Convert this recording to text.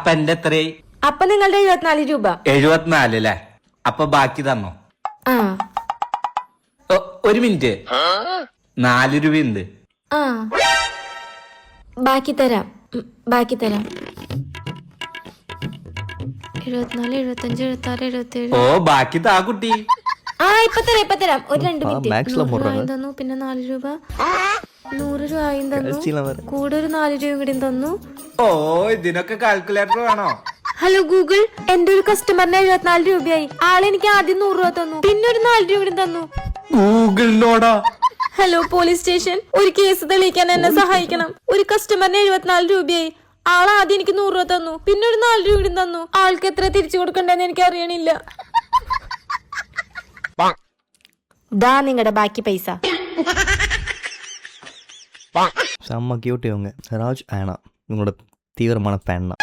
അപ്പൊ എന്റെ എത്രയായി? അപ്പൊ നിങ്ങളുടെ 74 രൂപ. 74 അല്ലേ? അപ്പൊ ബാക്കി തന്നോ? ആ ഒരു മിനിറ്റ്, 4 രൂപയുണ്ട്. ആ ബാക്കി തരാം. 74, 75, 76, 77. ഓ ബാക്കി താ കുട്ടി. ആ ഇപ്പൊ തരാം. ഒരു 2 മിനിറ്റ്. 100 രൂപയും തന്നു, പിന്നെ 4 രൂപ, 100 രൂപയും തന്നു, കൂടെ ഒരു 4 രൂപയും കൂടി തന്നു. ഓ ഇതിനൊക്കെ കാൽക്കുലേറ്റർ വേണോ? ഹലോ ഗൂഗിൾ, എന്റെ ഒരു കസ്റ്റമറിന് 74 രൂപയായി. ആളെനിക്ക് ആദ്യം 100 രൂപ തന്നു, പിന്നെ ഒരു 4 രൂപ കൂടി തന്നു. ഗൂഗിളിനോടാ? ഹലോ പോലീസ് സ്റ്റേഷൻ, ഒരു കേസ് തെളിയിക്കാൻ എന്നെ സഹായിക്കണം. ഒരു കസ്റ്റമറിന് 74 രൂപയായി. ആൾ ആദ്യം എനിക്ക് 100 രൂപ തന്നു, പിന്നെ ഒരു 4 രൂപ കൂടി തന്നു. ആൾക്ക് എത്ര തിരിച്ചു കൊടുക്കണ്ടെന്ന് എനിക്ക് അറിയണില്ല. ദാ നിങ്ങളുടെ ബാക്കി പൈസ. செம்ம கியூட் இவங்க. ராஜ் ஆனா உங்களோட தீவிரமான ஃபேன் தான்.